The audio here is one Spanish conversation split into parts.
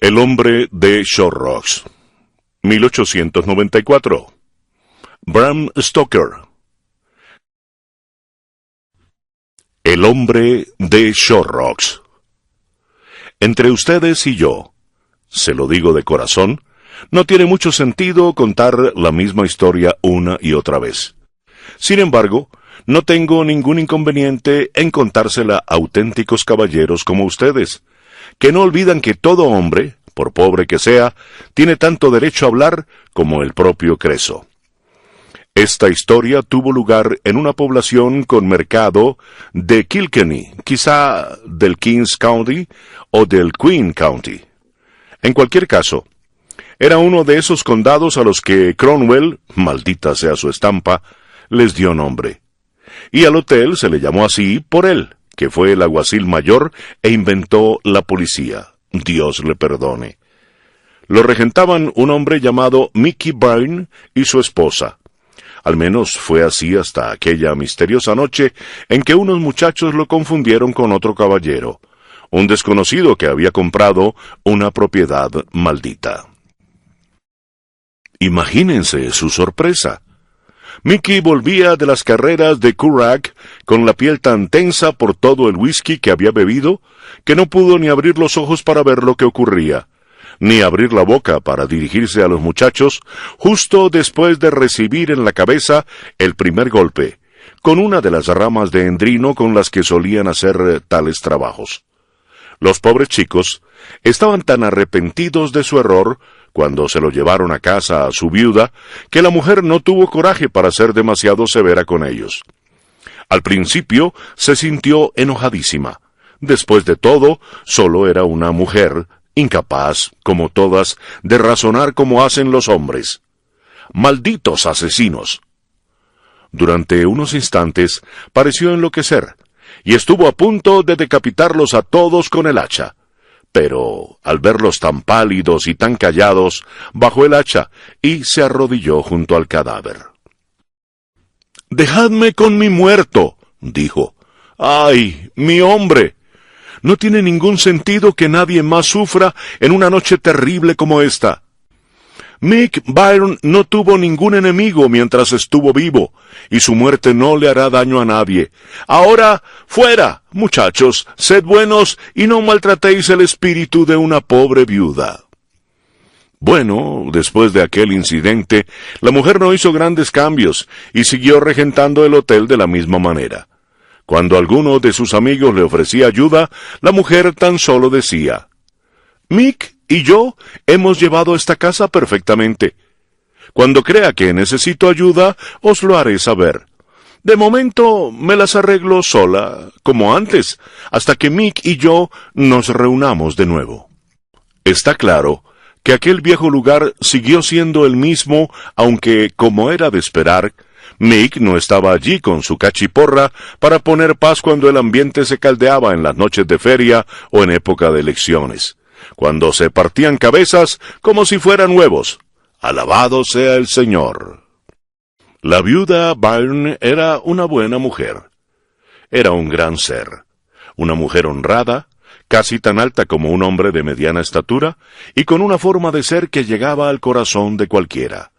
El hombre de Shorrocks, 1894. Bram Stoker. El hombre de Shorrocks. Entre ustedes y yo, se lo digo de corazón, no tiene mucho sentido contar la misma historia una y otra vez. Sin embargo, no tengo ningún inconveniente en contársela a auténticos caballeros como ustedes, que no olvidan que todo hombre, por pobre que sea, tiene tanto derecho a hablar como el propio Creso. Esta historia tuvo lugar en una población con mercado de Kilkenny, quizá del Kings County o del Queen County. En cualquier caso, era uno de esos condados a los que Cromwell, maldita sea su estampa, les dio nombre. Y al hotel se le llamó así por él, que fue el alguacil mayor e inventó la policía. Dios le perdone. Lo regentaban un hombre llamado Mickey Byrne y su esposa. Al menos fue así hasta aquella misteriosa noche en que unos muchachos lo confundieron con otro caballero, un desconocido que había comprado una propiedad maldita. Imagínense su sorpresa. Mickey volvía de las carreras de Curragh con la piel tan tensa por todo el whisky que había bebido, que no pudo ni abrir los ojos para ver lo que ocurría, ni abrir la boca para dirigirse a los muchachos, justo después de recibir en la cabeza el primer golpe, con una de las ramas de endrino con las que solían hacer tales trabajos. Los pobres chicos estaban tan arrepentidos de su error, cuando se lo llevaron a casa a su viuda, que la mujer no tuvo coraje para ser demasiado severa con ellos. Al principio se sintió enojadísima. Después de todo, solo era una mujer, incapaz, como todas, de razonar como hacen los hombres. ¡Malditos asesinos! Durante unos instantes pareció enloquecer, y estuvo a punto de decapitarlos a todos con el hacha. Pero, al verlos tan pálidos y tan callados, bajó el hacha y se arrodilló junto al cadáver. «Dejadme con mi muerto», dijo. «¡Ay, mi hombre! No tiene ningún sentido que nadie más sufra en una noche terrible como esta. Mick Byrne no tuvo ningún enemigo mientras estuvo vivo, y su muerte no le hará daño a nadie. Ahora, fuera, muchachos, sed buenos y no maltratéis el espíritu de una pobre viuda». Bueno, después de aquel incidente, la mujer no hizo grandes cambios y siguió regentando el hotel de la misma manera. Cuando alguno de sus amigos le ofrecía ayuda, la mujer tan solo decía: «Mick y yo hemos llevado esta casa perfectamente. Cuando crea que necesito ayuda, os lo haré saber. De momento me las arreglo sola, como antes, hasta que Mick y yo nos reunamos de nuevo». Está claro que aquel viejo lugar siguió siendo el mismo, aunque, como era de esperar, Mick no estaba allí con su cachiporra para poner paz cuando el ambiente se caldeaba en las noches de feria o en época de elecciones, cuando se partían cabezas como si fueran huevos. ¡Alabado sea el Señor! La viuda Byrne era una buena mujer. Era un gran ser, una mujer honrada, casi tan alta como un hombre de mediana estatura, y con una forma de ser que llegaba al corazón de cualquiera.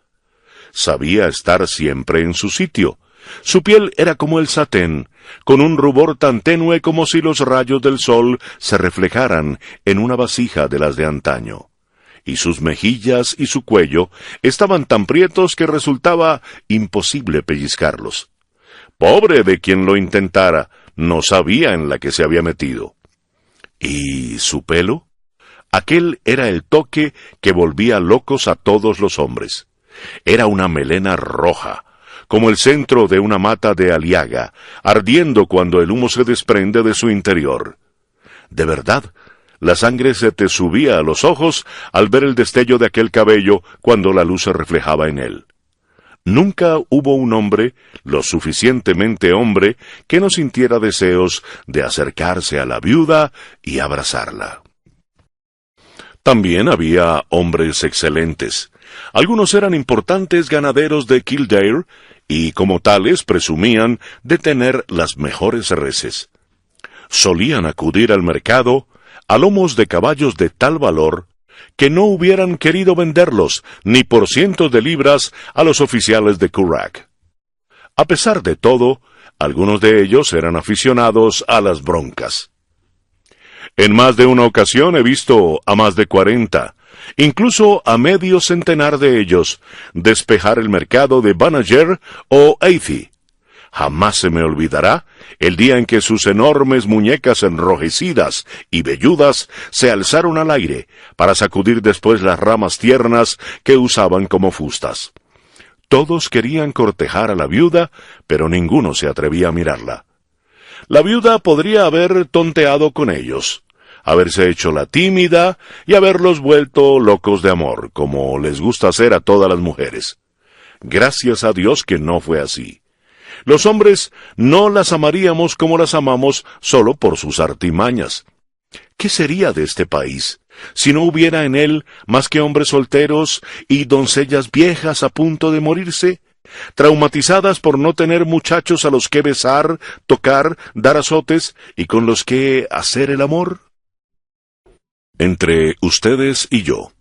Sabía estar siempre en su sitio. Su piel era como el satén, con un rubor tan tenue como si los rayos del sol se reflejaran en una vasija de las de antaño. Y sus mejillas y su cuello estaban tan prietos que resultaba imposible pellizcarlos. Pobre de quien lo intentara, no sabía en la que se había metido. ¿Y su pelo? Aquel era el toque que volvía locos a todos los hombres. Era una melena roja, como el centro de una mata de aliaga, ardiendo cuando el humo se desprende de su interior. De verdad, la sangre se te subía a los ojos al ver el destello de aquel cabello cuando la luz se reflejaba en él. Nunca hubo un hombre, lo suficientemente hombre, que no sintiera deseos de acercarse a la viuda y abrazarla. También había hombres excelentes. Algunos eran importantes ganaderos de Kildare y, como tales, presumían de tener las mejores reses. Solían acudir al mercado a lomos de caballos de tal valor que no hubieran querido venderlos ni por cientos de libras a los oficiales de Curragh. A pesar de todo, algunos de ellos eran aficionados a las broncas. En más de una ocasión he visto a más de 40, incluso a medio centenar de ellos, despejar el mercado de Banagher o Athey. Jamás se me olvidará el día en que sus enormes muñecas enrojecidas y velludas se alzaron al aire para sacudir después las ramas tiernas que usaban como fustas. Todos querían cortejar a la viuda, pero ninguno se atrevía a mirarla. La viuda podría haber tonteado con ellos, haberse hecho la tímida y haberlos vuelto locos de amor, como les gusta hacer a todas las mujeres. Gracias a Dios que no fue así. Los hombres no las amaríamos como las amamos solo por sus artimañas. ¿Qué sería de este país si no hubiera en él más que hombres solteros y doncellas viejas a punto de morirse, traumatizadas por no tener muchachos a los que besar, tocar, dar azotes y con los que hacer el amor? Entre ustedes y yo,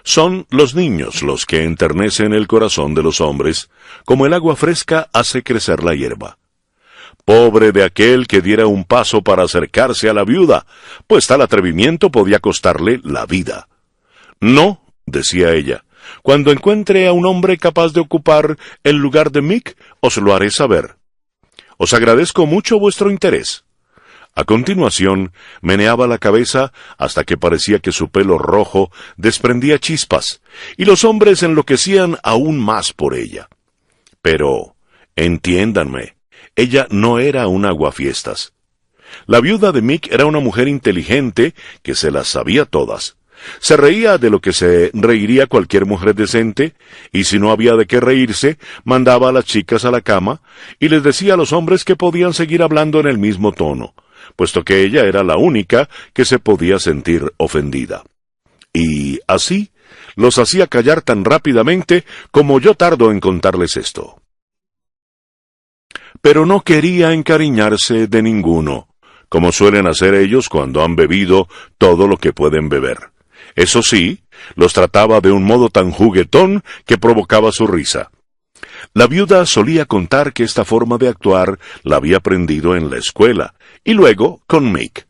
son los niños los que enternecen el corazón de los hombres, como el agua fresca hace crecer la hierba. Pobre de aquel que diera un paso para acercarse a la viuda, pues tal atrevimiento podía costarle la vida. No, decía ella, cuando encuentre a un hombre capaz de ocupar el lugar de Mick, os lo haré saber. Os agradezco mucho vuestro interés. A continuación, meneaba la cabeza hasta que parecía que su pelo rojo desprendía chispas, y los hombres enloquecían aún más por ella. Pero, entiéndanme, ella no era un aguafiestas. La viuda de Mick era una mujer inteligente que se las sabía todas. Se reía de lo que se reiría cualquier mujer decente, y si no había de qué reírse, mandaba a las chicas a la cama, y les decía a los hombres que podían seguir hablando en el mismo tono, puesto que ella era la única que se podía sentir ofendida. Y así los hacía callar tan rápidamente como yo tardo en contarles esto. Pero no quería encariñarse de ninguno, como suelen hacer ellos cuando han bebido todo lo que pueden beber. Eso sí, los trataba de un modo tan juguetón que provocaba su risa. La viuda solía contar que esta forma de actuar la había aprendido en la escuela, y luego con Mick.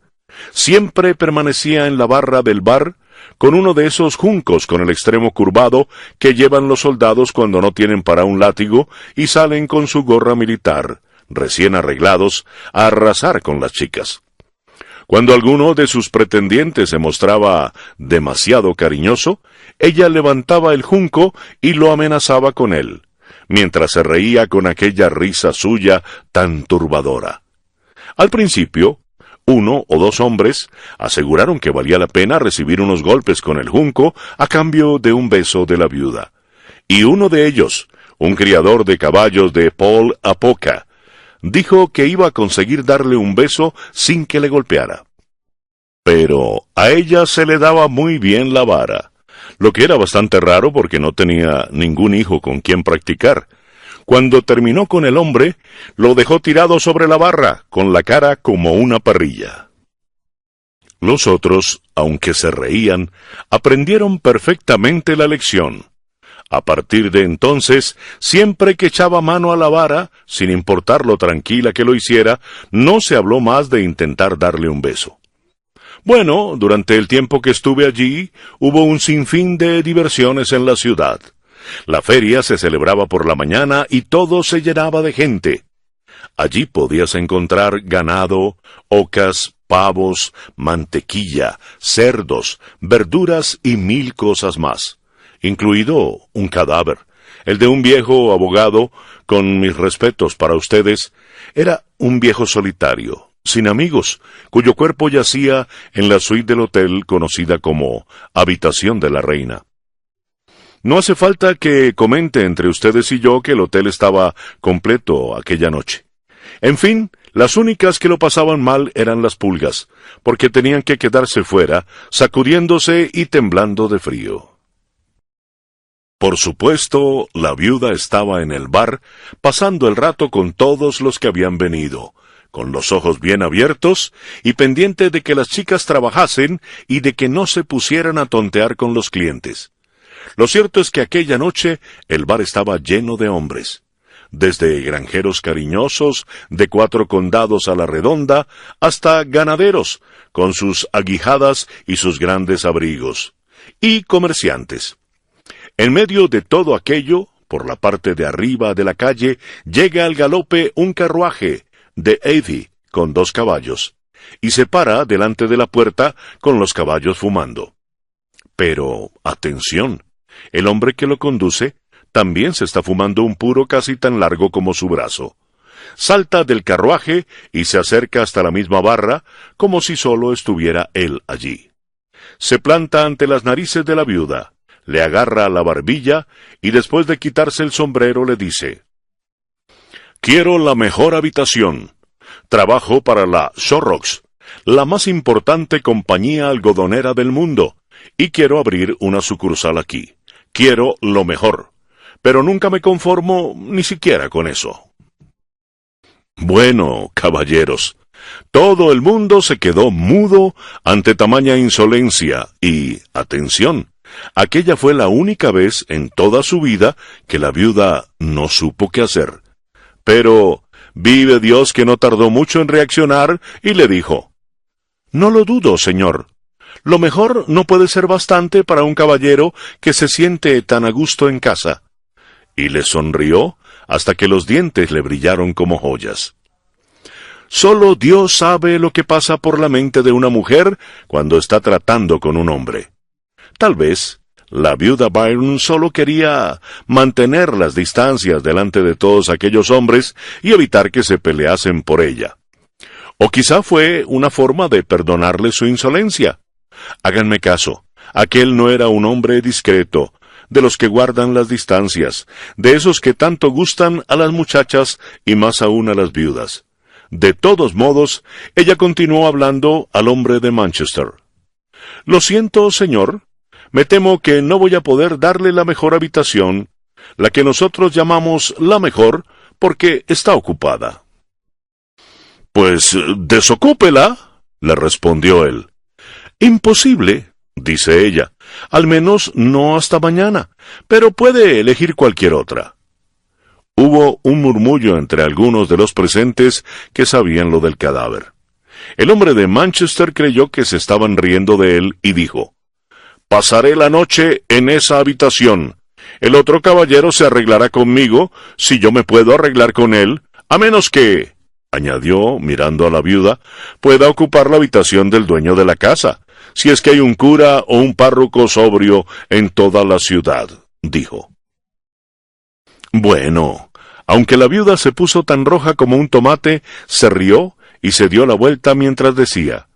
Siempre permanecía en la barra del bar, con uno de esos juncos con el extremo curvado que llevan los soldados cuando no tienen para un látigo y salen con su gorra militar, recién arreglados, a arrasar con las chicas. Cuando alguno de sus pretendientes se mostraba demasiado cariñoso, ella levantaba el junco y lo amenazaba con él, mientras se reía con aquella risa suya tan turbadora. Al principio, 1 o 2 hombres aseguraron que valía la pena recibir unos golpes con el junco a cambio de un beso de la viuda. Y uno de ellos, un criador de caballos de Paul Apoca, dijo que iba a conseguir darle un beso sin que le golpeara. Pero a ella se le daba muy bien la vara, lo que era bastante raro porque no tenía ningún hijo con quien practicar. Cuando terminó con el hombre, lo dejó tirado sobre la barra, con la cara como una parrilla. Los otros, aunque se reían, aprendieron perfectamente la lección. A partir de entonces, siempre que echaba mano a la vara, sin importar lo tranquila que lo hiciera, no se habló más de intentar darle un beso. Bueno, durante el tiempo que estuve allí, hubo un sinfín de diversiones en la ciudad. La feria se celebraba por la mañana y todo se llenaba de gente. Allí podías encontrar ganado, ocas, pavos, mantequilla, cerdos, verduras y 1000 cosas más, incluido un cadáver. El de un viejo abogado, con mis respetos para ustedes, era un viejo solitario, sin amigos, cuyo cuerpo yacía en la suite del hotel conocida como Habitación de la Reina. No hace falta que comente entre ustedes y yo que el hotel estaba completo aquella noche. En fin, las únicas que lo pasaban mal eran las pulgas, porque tenían que quedarse fuera, sacudiéndose y temblando de frío. Por supuesto, la viuda estaba en el bar, pasando el rato con todos los que habían venido, con los ojos bien abiertos y pendiente de que las chicas trabajasen y de que no se pusieran a tontear con los clientes. Lo cierto es que aquella noche el bar estaba lleno de hombres, desde granjeros cariñosos de 4 condados a la redonda hasta ganaderos con sus aguijadas y sus grandes abrigos, y comerciantes. En medio de todo aquello, por la parte de arriba de la calle, llega al galope un carruaje de Eddie con 2 caballos, y se para delante de la puerta con los caballos fumando. Pero, atención, el hombre que lo conduce también se está fumando un puro casi tan largo como su brazo. Salta del carruaje y se acerca hasta la misma barra, como si solo estuviera él allí. Se planta ante las narices de la viuda, le agarra la barbilla y después de quitarse el sombrero le dice: «Quiero la mejor habitación. Trabajo para la Shorrocks, la más importante compañía algodonera del mundo, y quiero abrir una sucursal aquí. Quiero lo mejor, pero nunca me conformo ni siquiera con eso». Bueno, caballeros, todo el mundo se quedó mudo ante tamaña insolencia y, atención, aquella fue la única vez en toda su vida que la viuda no supo qué hacer. Pero vive Dios que no tardó mucho en reaccionar y le dijo: «No lo dudo, señor. Lo mejor no puede ser bastante para un caballero que se siente tan a gusto en casa». Y le sonrió hasta que los dientes le brillaron como joyas. Solo Dios sabe lo que pasa por la mente de una mujer cuando está tratando con un hombre. Tal vez la viuda Byron solo quería mantener las distancias delante de todos aquellos hombres y evitar que se peleasen por ella. O quizá fue una forma de perdonarle su insolencia. Háganme caso, aquel no era un hombre discreto, de los que guardan las distancias, de esos que tanto gustan a las muchachas y más aún a las viudas. De todos modos, ella continuó hablando al hombre de Manchester. «Lo siento, señor. Me temo que no voy a poder darle la mejor habitación, la que nosotros llamamos la mejor, porque está ocupada». «Pues desocúpela», le respondió él. «Imposible», dice ella, «al menos no hasta mañana, pero puede elegir cualquier otra». Hubo un murmullo entre algunos de los presentes que sabían lo del cadáver. El hombre de Manchester creyó que se estaban riendo de él y dijo: «Pasaré la noche en esa habitación. El otro caballero se arreglará conmigo, si yo me puedo arreglar con él, a menos que», añadió, mirando a la viuda, «pueda ocupar la habitación del dueño de la casa, si es que hay un cura o un párroco sobrio en toda la ciudad», dijo. Bueno, aunque la viuda se puso tan roja como un tomate, se rió y se dio la vuelta mientras decía: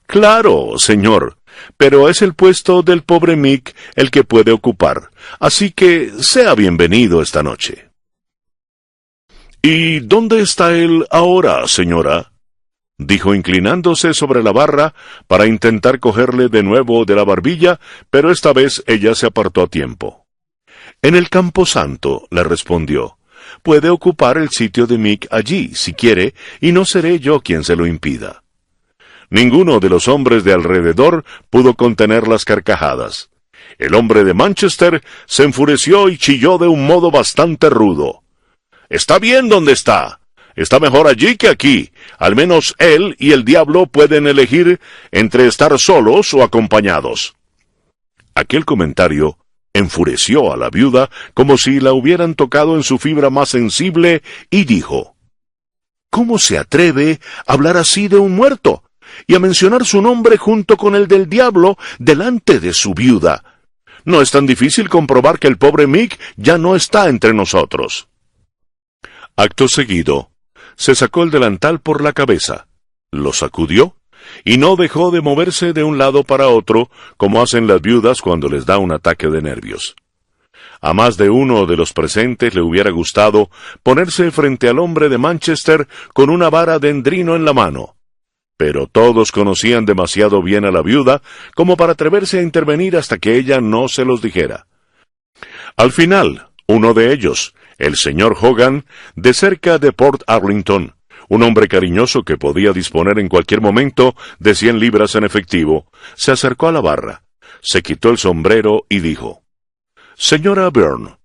«Claro, señor, pero es el puesto del pobre Mick el que puede ocupar, así que sea bienvenido esta noche». «¿Y dónde está él ahora, señora?», dijo inclinándose sobre la barra para intentar cogerle de nuevo de la barbilla, pero esta vez ella se apartó a tiempo. «En el camposanto», le respondió. «Puede ocupar el sitio de Mick allí, si quiere, y no seré yo quien se lo impida». Ninguno de los hombres de alrededor pudo contener las carcajadas. El hombre de Manchester se enfureció y chilló de un modo bastante rudo. «Está bien donde está. Está mejor allí que aquí. Al menos él y el diablo pueden elegir entre estar solos o acompañados». Aquel comentario enfureció a la viuda como si la hubieran tocado en su fibra más sensible y dijo: «¿Cómo se atreve a hablar así de un muerto y a mencionar su nombre junto con el del diablo delante de su viuda? No es tan difícil comprobar que el pobre Mick ya no está entre nosotros». Acto seguido, se sacó el delantal por la cabeza, lo sacudió y no dejó de moverse de un lado para otro, como hacen las viudas cuando les da un ataque de nervios. A más de uno de los presentes le hubiera gustado ponerse frente al hombre de Manchester con una vara de endrino en la mano, pero todos conocían demasiado bien a la viuda como para atreverse a intervenir hasta que ella no se los dijera. Al final, uno de ellos, el señor Hogan, de cerca de Port Arlington, Un hombre cariñoso que podía disponer en cualquier momento de 100 libras en efectivo, se acercó a la barra, se quitó el sombrero y dijo: «Señora Byrne,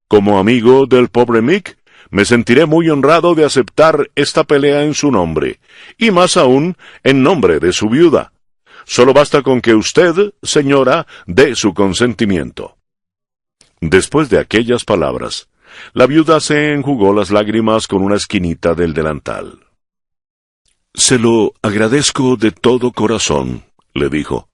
como amigo del pobre Mick, me sentiré muy honrado de aceptar esta pelea en su nombre, y más aún en nombre de su viuda. Solo basta con que usted, señora, dé su consentimiento». Después de aquellas palabras, la viuda se enjugó las lágrimas con una esquinita del delantal. «Se lo agradezco de todo corazón», le dijo,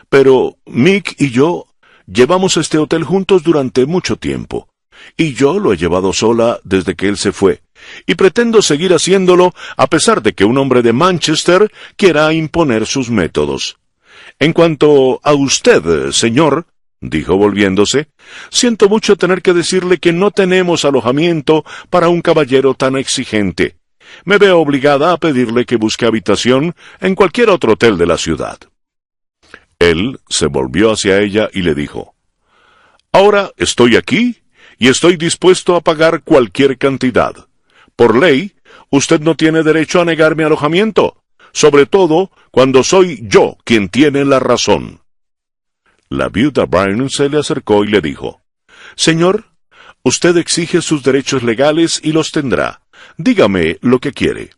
«pero Mick y yo llevamos este hotel juntos durante mucho tiempo, y yo lo he llevado sola desde que él se fue, y pretendo seguir haciéndolo a pesar de que un hombre de Manchester quiera imponer sus métodos. En cuanto a usted, señor», dijo volviéndose, «siento mucho tener que decirle que no tenemos alojamiento para un caballero tan exigente. Me veo obligada a pedirle que busque habitación en cualquier otro hotel de la ciudad». Él se volvió hacia ella y le dijo: «Ahora estoy aquí y estoy dispuesto a pagar cualquier cantidad. Por ley, usted no tiene derecho a negarme alojamiento, sobre todo cuando soy yo quien tiene la razón». La viuda Byrne se le acercó y le dijo: «Señor, usted exige sus derechos legales y los tendrá. Dígame lo que quiere».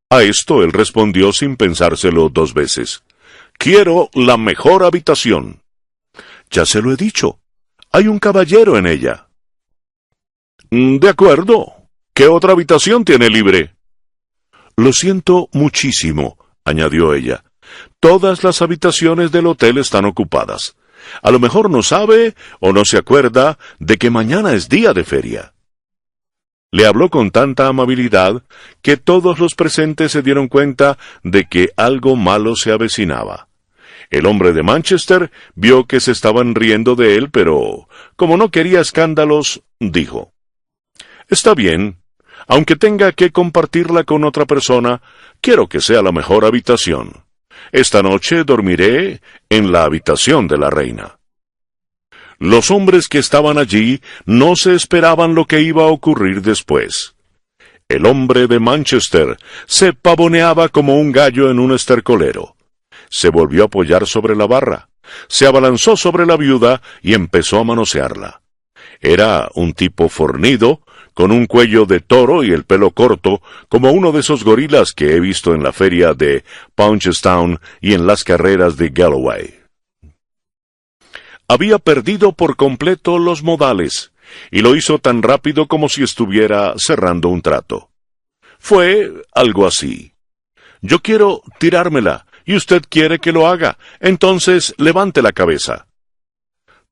A esto él respondió sin pensárselo 2 veces: «Quiero la mejor habitación». «Ya se lo he dicho. Hay un caballero en ella». «De acuerdo. ¿Qué otra habitación tiene libre?» «Lo siento muchísimo», añadió ella. «Todas las habitaciones del hotel están ocupadas. A lo mejor no sabe o no se acuerda de que mañana es día de feria». Le habló con tanta amabilidad que todos los presentes se dieron cuenta de que algo malo se avecinaba. El hombre de Manchester vio que se estaban riendo de él, pero, como no quería escándalos, dijo: «Está bien. Aunque tenga que compartirla con otra persona, quiero que sea la mejor habitación. Esta noche dormiré en la habitación de la reina». Los hombres que estaban allí no se esperaban lo que iba a ocurrir después. El hombre de Manchester se pavoneaba como un gallo en un estercolero. Se volvió a apoyar sobre la barra, se abalanzó sobre la viuda y empezó a manosearla. Era un tipo fornido, con un cuello de toro y el pelo corto, como uno de esos gorilas que he visto en la feria de Punchestown y en las carreras de Galloway. Había perdido por completo los modales, y lo hizo tan rápido como si estuviera cerrando un trato. Fue algo así: «Yo quiero tirármela, y usted quiere que lo haga, entonces levante la cabeza».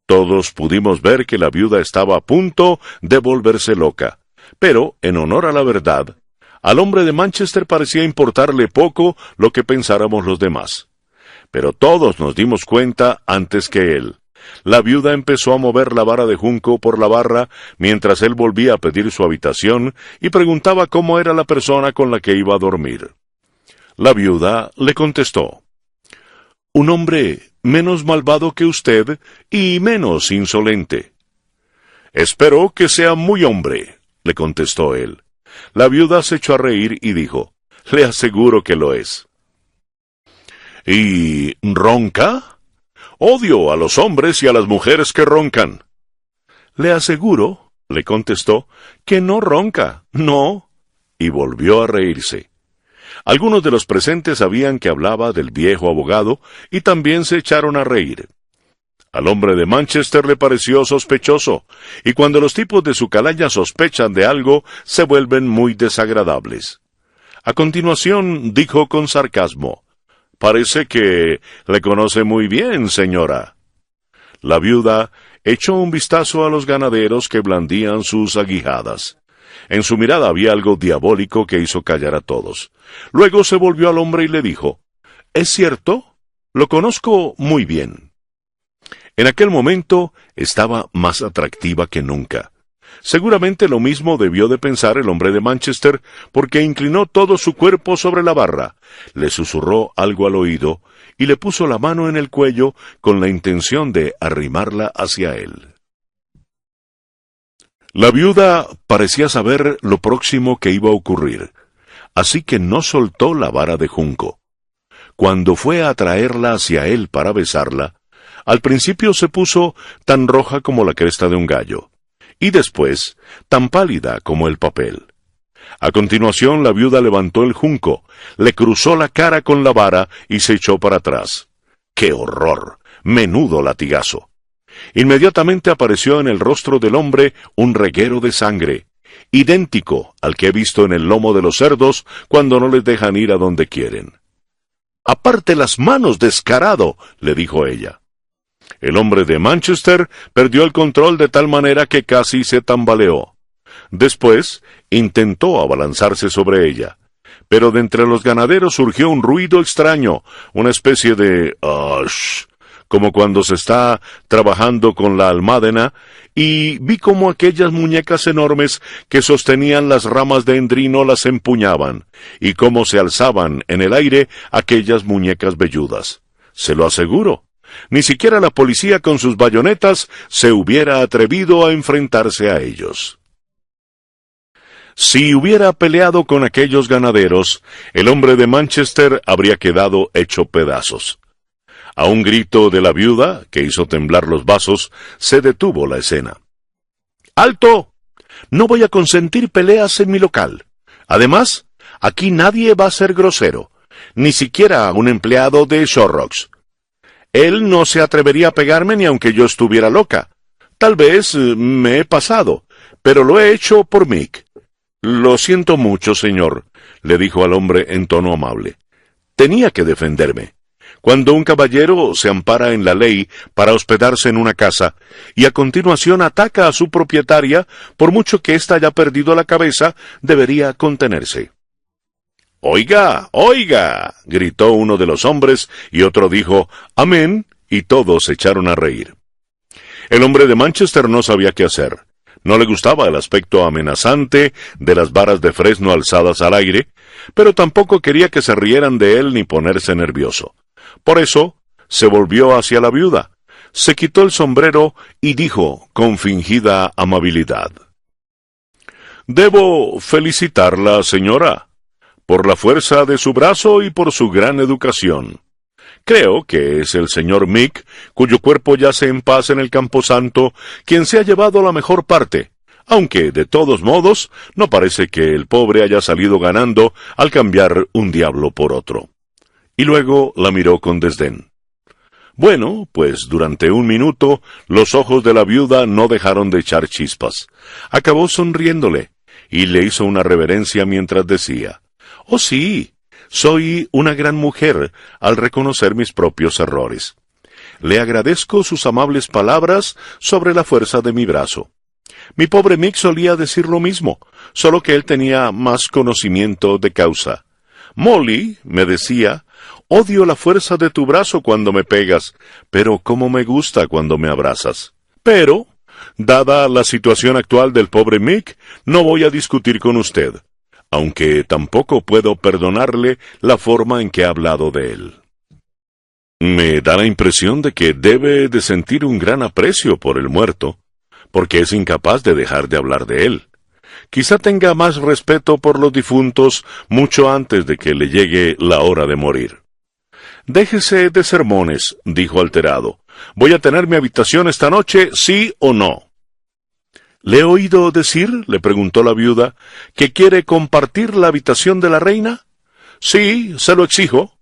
Todos pudimos ver que la viuda estaba a punto de volverse loca, pero, en honor a la verdad, al hombre de Manchester parecía importarle poco lo que pensáramos los demás. Pero todos nos dimos cuenta antes que él. La viuda empezó a mover la vara de junco por la barra mientras él volvía a pedir su habitación y preguntaba cómo era la persona con la que iba a dormir. La viuda le contestó: «Un hombre menos malvado que usted y menos insolente». «Espero que sea muy hombre», le contestó él. La viuda se echó a reír y dijo: «Le aseguro que lo es». «¿Y ronca? Odio a los hombres y a las mujeres que roncan». «Le aseguro», le contestó, «que no ronca, no». Y volvió a reírse. Algunos de los presentes sabían que hablaba del viejo abogado y también se echaron a reír. Al hombre de Manchester le pareció sospechoso, y cuando los tipos de su calaña sospechan de algo, se vuelven muy desagradables. A continuación dijo con sarcasmo: «Parece que le conoce muy bien, señora». La viuda echó un vistazo a los ganaderos que blandían sus aguijadas. En su mirada había algo diabólico que hizo callar a todos. Luego se volvió al hombre y le dijo: «¿Es cierto? Lo conozco muy bien». En aquel momento estaba más atractiva que nunca. Seguramente lo mismo debió de pensar el hombre de Manchester, porque inclinó todo su cuerpo sobre la barra, le susurró algo al oído y le puso la mano en el cuello con la intención de arrimarla hacia él. La viuda parecía saber lo próximo que iba a ocurrir, así que no soltó la vara de junco. Cuando fue a traerla hacia él para besarla, al principio se puso tan roja como la cresta de un gallo, y después tan pálida como el papel. A continuación la viuda levantó el junco, le cruzó la cara con la vara y se echó para atrás. ¡Qué horror! ¡Menudo latigazo! Inmediatamente apareció en el rostro del hombre un reguero de sangre, idéntico al que he visto en el lomo de los cerdos cuando no les dejan ir a donde quieren. «¡Aparte las manos, descarado!», le dijo ella. El hombre de Manchester perdió el control de tal manera que casi se tambaleó. Después intentó abalanzarse sobre ella, pero de entre los ganaderos surgió un ruido extraño, una especie de «ash», como cuando se está trabajando con la almádena, y vi como aquellas muñecas enormes que sostenían las ramas de endrino las empuñaban, y cómo se alzaban en el aire aquellas muñecas velludas. Se lo aseguro, ni siquiera la policía con sus bayonetas se hubiera atrevido a enfrentarse a ellos. Si hubiera peleado con aquellos ganaderos, el hombre de Manchester habría quedado hecho pedazos. A un grito de la viuda, que hizo temblar los vasos, se detuvo la escena. ¡Alto! No voy a consentir peleas en mi local. Además, aquí nadie va a ser grosero, ni siquiera un empleado de Shorrocks. Él no se atrevería a pegarme ni aunque yo estuviera loca. Tal vez me he pasado, pero lo he hecho por Mick. «Lo siento mucho, señor», le dijo al hombre en tono amable. «Tenía que defenderme. Cuando un caballero se ampara en la ley para hospedarse en una casa, y a continuación ataca a su propietaria, por mucho que ésta haya perdido la cabeza, debería contenerse». «¡Oiga, oiga!», gritó uno de los hombres, y otro dijo «amén», y todos se echaron a reír. El hombre de Manchester no sabía qué hacer. No le gustaba el aspecto amenazante de las varas de fresno alzadas al aire, pero tampoco quería que se rieran de él ni ponerse nervioso. Por eso se volvió hacia la viuda, se quitó el sombrero y dijo con fingida amabilidad: «Debo felicitarla, señora, por la fuerza de su brazo y por su gran educación. Creo que es el señor Mick, cuyo cuerpo yace en paz en el camposanto, quien se ha llevado la mejor parte, aunque, de todos modos, no parece que el pobre haya salido ganando al cambiar un diablo por otro». Y luego la miró con desdén. Bueno, pues durante un minuto los ojos de la viuda no dejaron de echar chispas. Acabó sonriéndole, y le hizo una reverencia mientras decía: «Oh sí, soy una gran mujer al reconocer mis propios errores. Le agradezco sus amables palabras sobre la fuerza de mi brazo. Mi pobre Mick solía decir lo mismo, solo que él tenía más conocimiento de causa. Molly me decía: «Odio la fuerza de tu brazo cuando me pegas, pero cómo me gusta cuando me abrazas». Pero, dada la situación actual del pobre Mick, no voy a discutir con usted, aunque tampoco puedo perdonarle la forma en que ha hablado de él. Me da la impresión de que debe de sentir un gran aprecio por el muerto, porque es incapaz de dejar de hablar de él. Quizá tenga más respeto por los difuntos mucho antes de que le llegue la hora de morir. «Déjese de sermones», dijo alterado. «Voy a tener mi habitación esta noche, ¿sí o no?» «¿Le he oído decir», le preguntó la viuda, «que quiere compartir la habitación de la reina?» «Sí, se lo exijo».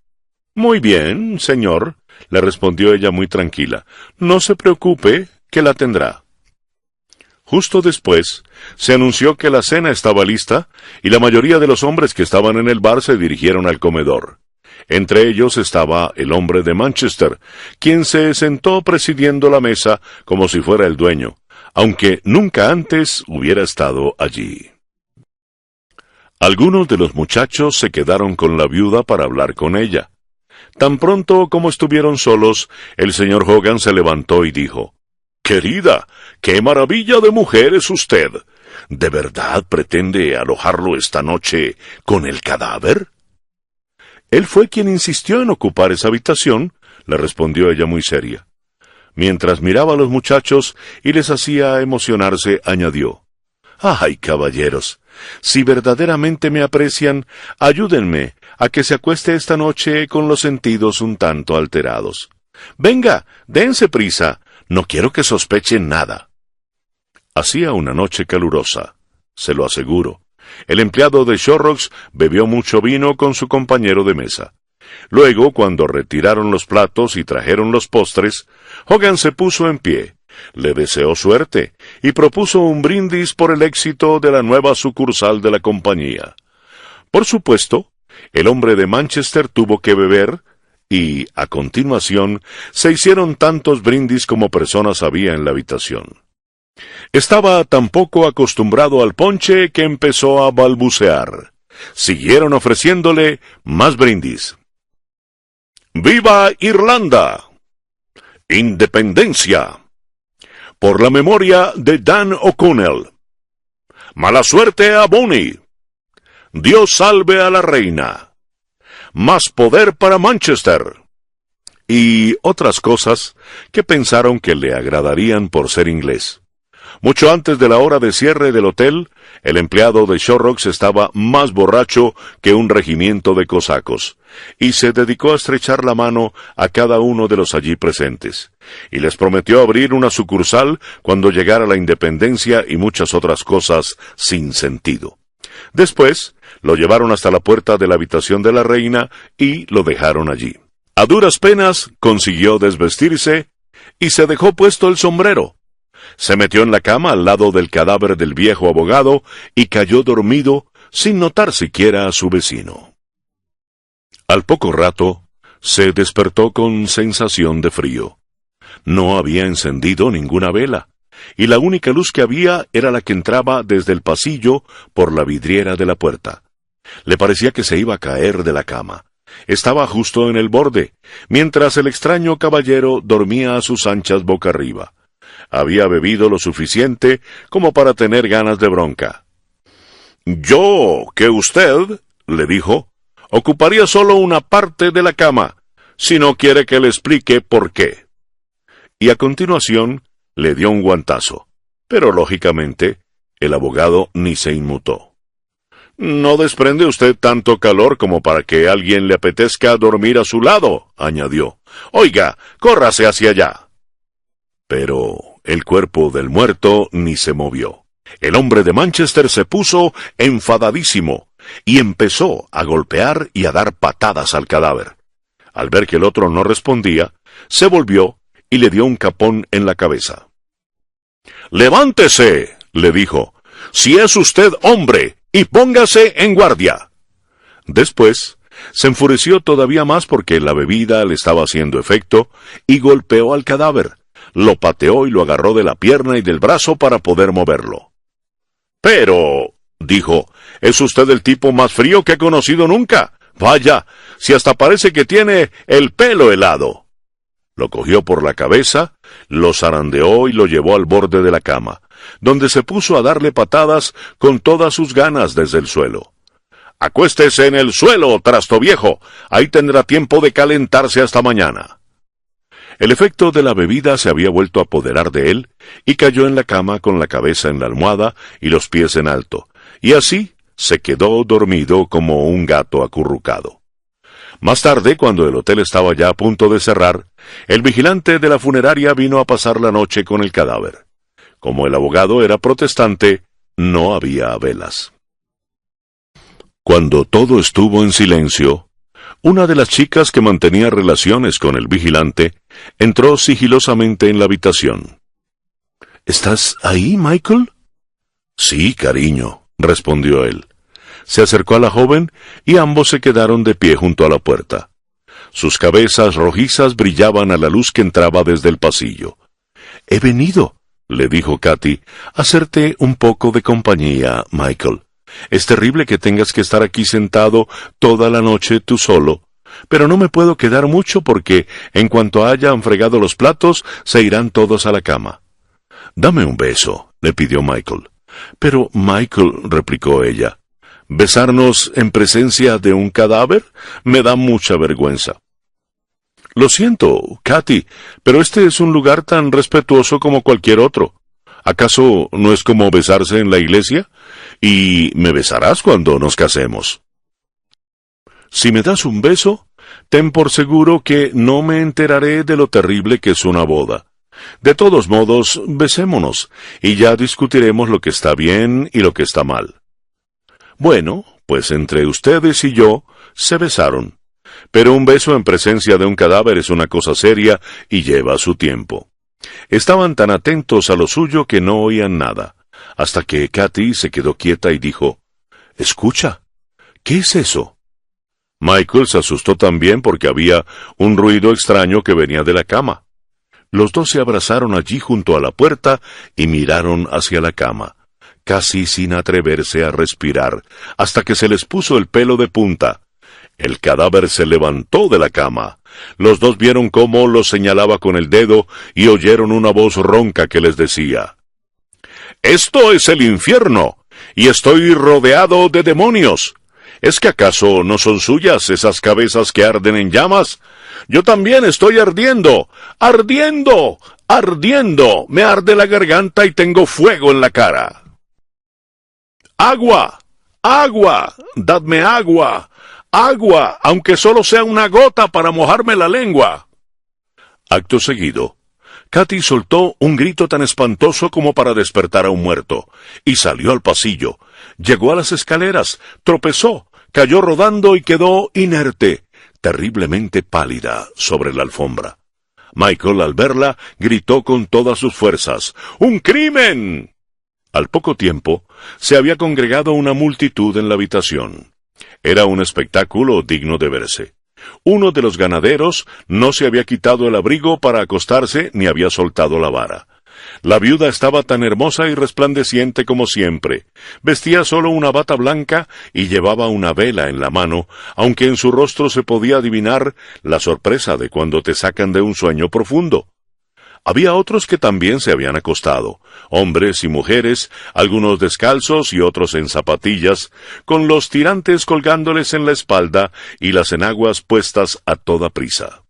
«Muy bien, señor», le respondió ella muy tranquila. «No se preocupe, que la tendrá». Justo después, se anunció que la cena estaba lista, y la mayoría de los hombres que estaban en el bar se dirigieron al comedor. Entre ellos estaba el hombre de Manchester, quien se sentó presidiendo la mesa como si fuera el dueño, aunque nunca antes hubiera estado allí. Algunos de los muchachos se quedaron con la viuda para hablar con ella. Tan pronto como estuvieron solos, el señor Hogan se levantó y dijo: «Querida, qué maravilla de mujer es usted. ¿De verdad pretende alojarlo esta noche con el cadáver?» «Él fue quien insistió en ocupar esa habitación», le respondió ella muy seria. Mientras miraba a los muchachos y les hacía emocionarse, añadió: Ay, caballeros, si verdaderamente me aprecian, ayúdenme a que se acueste esta noche con los sentidos un tanto alterados. Venga, dense prisa, no quiero que sospechen nada. Hacía una noche calurosa, se lo aseguro. El empleado de Shorrocks bebió mucho vino con su compañero de mesa. Luego, cuando retiraron los platos y trajeron los postres, Hogan se puso en pie, le deseó suerte y propuso un brindis por el éxito de la nueva sucursal de la compañía. Por supuesto, el hombre de Manchester tuvo que beber y, a continuación, se hicieron tantos brindis como personas había en la habitación. Estaba tan poco acostumbrado al ponche que empezó a balbucear. Siguieron ofreciéndole más brindis. ¡Viva Irlanda! ¡Independencia! Por la memoria de Dan O'Connell. ¡Mala suerte a Bonnie! ¡Dios salve a la reina! ¡Más poder para Manchester! Y otras cosas que pensaron que le agradarían por ser inglés. Mucho antes de la hora de cierre del hotel, el empleado de Shorrocks estaba más borracho que un regimiento de cosacos, y se dedicó a estrechar la mano a cada uno de los allí presentes, y les prometió abrir una sucursal cuando llegara la independencia y muchas otras cosas sin sentido. Después, lo llevaron hasta la puerta de la habitación de la reina y lo dejaron allí. A duras penas consiguió desvestirse y se dejó puesto el sombrero. Se metió en la cama al lado del cadáver del viejo abogado y cayó dormido sin notar siquiera a su vecino. Al poco rato, se despertó con sensación de frío. No había encendido ninguna vela, y la única luz que había era la que entraba desde el pasillo por la vidriera de la puerta. Le parecía que se iba a caer de la cama. Estaba justo en el borde, mientras el extraño caballero dormía a sus anchas boca arriba. Había bebido lo suficiente como para tener ganas de bronca. «Yo, que usted», le dijo, «ocuparía solo una parte de la cama, si no quiere que le explique por qué». Y a continuación le dio un guantazo, pero lógicamente el abogado ni se inmutó. «No desprende usted tanto calor como para que a alguien le apetezca dormir a su lado», añadió. «Oiga, córrase hacia allá». Pero el cuerpo del muerto ni se movió. El hombre de Manchester se puso enfadadísimo y empezó a golpear y a dar patadas al cadáver. Al ver que el otro no respondía, se volvió y le dio un capón en la cabeza. «Levántese», le dijo, «si es usted hombre, y póngase en guardia». Después, se enfureció todavía más porque la bebida le estaba haciendo efecto y golpeó al cadáver. Lo pateó y lo agarró de la pierna y del brazo para poder moverlo. «Pero», dijo, «es usted el tipo más frío que he conocido nunca. Vaya, si hasta parece que tiene el pelo helado». Lo cogió por la cabeza, lo zarandeó y lo llevó al borde de la cama, donde se puso a darle patadas con todas sus ganas desde el suelo. «Acuéstese en el suelo, trasto viejo. Ahí tendrá tiempo de calentarse hasta mañana». El efecto de la bebida se había vuelto a apoderar de él, y cayó en la cama con la cabeza en la almohada y los pies en alto, y así se quedó dormido como un gato acurrucado. Más tarde, cuando el hotel estaba ya a punto de cerrar, el vigilante de la funeraria vino a pasar la noche con el cadáver. Como el abogado era protestante, no había velas. Cuando todo estuvo en silencio, una de las chicas que mantenía relaciones con el vigilante entró sigilosamente en la habitación. «¿Estás ahí, Michael?» «Sí, cariño», respondió él. Se acercó a la joven y ambos se quedaron de pie junto a la puerta. Sus cabezas rojizas brillaban a la luz que entraba desde el pasillo. «He venido», le dijo Katy, «a hacerte un poco de compañía, Michael. Es terrible que tengas que estar aquí sentado toda la noche tú solo, pero no me puedo quedar mucho porque en cuanto hayan fregado los platos, se irán todos a la cama». «Dame un beso», le pidió Michael. «Pero, Michael», replicó ella, «¿besarnos en presencia de un cadáver? Me da mucha vergüenza». «Lo siento, Katy, pero este es un lugar tan respetuoso como cualquier otro. ¿Acaso no es como besarse en la iglesia? Y me besarás cuando nos casemos. Si me das un beso, ten por seguro que no me enteraré de lo terrible que es una boda. De todos modos, besémonos, y ya discutiremos lo que está bien y lo que está mal. Bueno, pues entre ustedes y yo se besaron. Pero un beso en presencia de un cadáver es una cosa seria y lleva su tiempo. Estaban tan atentos a lo suyo que no oían nada, hasta que Katy se quedó quieta y dijo, «Escucha, ¿qué es eso?» Michael se asustó también porque había un ruido extraño que venía de la cama. Los dos se abrazaron allí junto a la puerta y miraron hacia la cama, casi sin atreverse a respirar, hasta que se les puso el pelo de punta. El cadáver se levantó de la cama. Los dos vieron cómo lo señalaba con el dedo y oyeron una voz ronca que les decía, «Esto es el infierno, y estoy rodeado de demonios. ¿Es que acaso no son suyas esas cabezas que arden en llamas? Yo también estoy ardiendo, ardiendo, ardiendo. Me arde la garganta y tengo fuego en la cara. ¡Agua! ¡Agua! ¡Dadme agua! ¡Agua! Aunque solo sea una gota para mojarme la lengua». Acto seguido, Katy soltó un grito tan espantoso como para despertar a un muerto, y salió al pasillo. Llegó a las escaleras, tropezó, cayó rodando y quedó inerte, terriblemente pálida, sobre la alfombra. Michael, al verla, gritó con todas sus fuerzas, «¡Un crimen!». Al poco tiempo, se había congregado una multitud en la habitación. Era un espectáculo digno de verse. Uno de los ganaderos no se había quitado el abrigo para acostarse ni había soltado la vara. La viuda estaba tan hermosa y resplandeciente como siempre. Vestía solo una bata blanca y llevaba una vela en la mano, aunque en su rostro se podía adivinar la sorpresa de cuando te sacan de un sueño profundo. Había otros que también se habían acostado, hombres y mujeres, algunos descalzos y otros en zapatillas, con los tirantes colgándoles en la espalda y las enaguas puestas a toda prisa.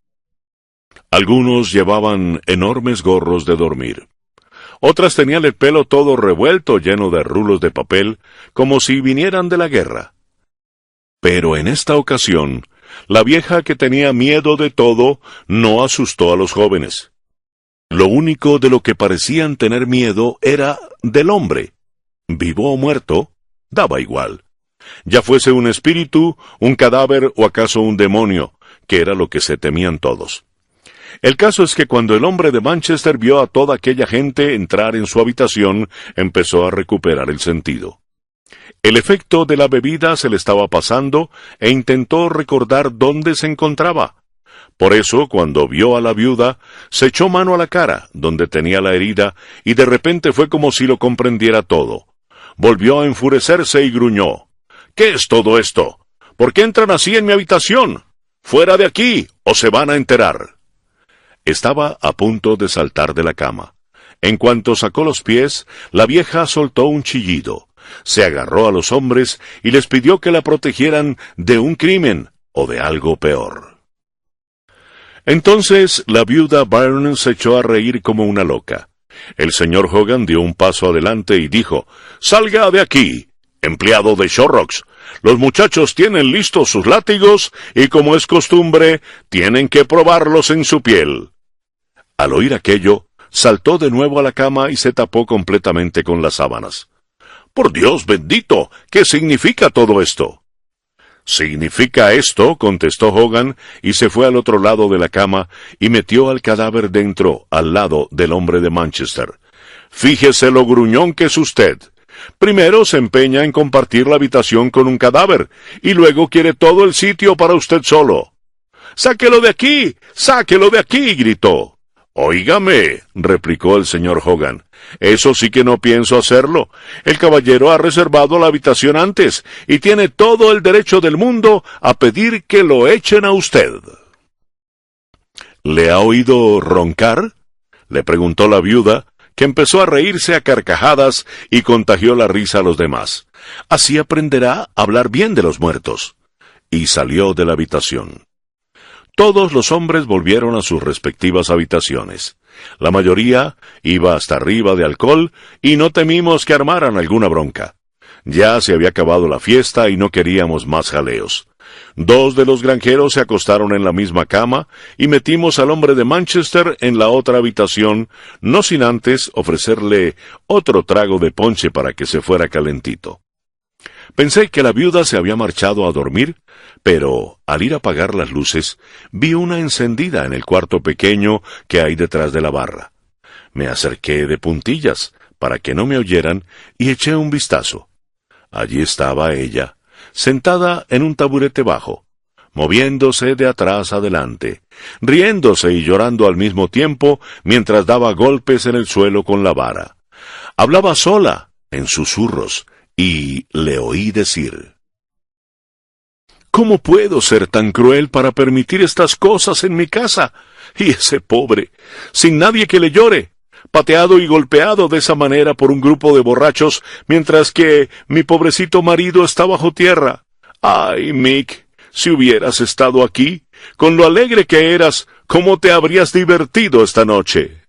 Algunos llevaban enormes gorros de dormir. Otras tenían el pelo todo revuelto, lleno de rulos de papel, como si vinieran de la guerra. Pero en esta ocasión, la vieja que tenía miedo de todo no asustó a los jóvenes. Lo único de lo que parecían tener miedo era del hombre. Vivo o muerto, daba igual. Ya fuese un espíritu, un cadáver o acaso un demonio, que era lo que se temían todos. El caso es que cuando el hombre de Manchester vio a toda aquella gente entrar en su habitación, empezó a recuperar el sentido. El efecto de la bebida se le estaba pasando e intentó recordar dónde se encontraba. Por eso, cuando vio a la viuda, se echó mano a la cara, donde tenía la herida, y de repente fue como si lo comprendiera todo. Volvió a enfurecerse y gruñó. «¿Qué es todo esto? ¿Por qué entran así en mi habitación? ¡Fuera de aquí, o se van a enterar!». Estaba a punto de saltar de la cama. En cuanto sacó los pies, la vieja soltó un chillido. Se agarró a los hombres y les pidió que la protegieran de un crimen o de algo peor. Entonces la viuda Byrne se echó a reír como una loca. El señor Hogan dio un paso adelante y dijo, «¡Salga de aquí, empleado de Shorrocks! Los muchachos tienen listos sus látigos y, como es costumbre, tienen que probarlos en su piel». Al oír aquello, saltó de nuevo a la cama y se tapó completamente con las sábanas. «¡Por Dios bendito! ¿Qué significa todo esto?». «Significa esto», contestó Hogan, y se fue al otro lado de la cama y metió al cadáver dentro, al lado del hombre de Manchester. «Fíjese lo gruñón que es usted. Primero se empeña en compartir la habitación con un cadáver, y luego quiere todo el sitio para usted solo». «¡Sáquelo de aquí! ¡Sáquelo de aquí!», gritó. «Óigame», replicó el señor Hogan, «eso sí que no pienso hacerlo. El caballero ha reservado la habitación antes, y tiene todo el derecho del mundo a pedir que lo echen a usted». «¿Le ha oído roncar?», le preguntó la viuda, que empezó a reírse a carcajadas y contagió la risa a los demás. «Así aprenderá a hablar bien de los muertos». Y salió de la habitación. Todos los hombres volvieron a sus respectivas habitaciones. La mayoría iba hasta arriba de alcohol y no temimos que armaran alguna bronca. Ya se había acabado la fiesta y no queríamos más jaleos. 2 de los granjeros se acostaron en la misma cama y metimos al hombre de Manchester en la otra habitación, no sin antes ofrecerle otro trago de ponche para que se fuera calentito. Pensé que la viuda se había marchado a dormir, pero al ir a apagar las luces, vi una encendida en el cuarto pequeño que hay detrás de la barra. Me acerqué de puntillas para que no me oyeran y eché un vistazo. Allí estaba ella, sentada en un taburete bajo, moviéndose de atrás adelante, riéndose y llorando al mismo tiempo mientras daba golpes en el suelo con la vara. Hablaba sola, en susurros, y le oí decir: ¿Cómo puedo ser tan cruel para permitir estas cosas en mi casa? Y ese pobre, sin nadie que le llore, pateado y golpeado de esa manera por un grupo de borrachos, mientras que mi pobrecito marido está bajo tierra. Ay, Mick, si hubieras estado aquí, con lo alegre que eras, ¿cómo te habrías divertido esta noche?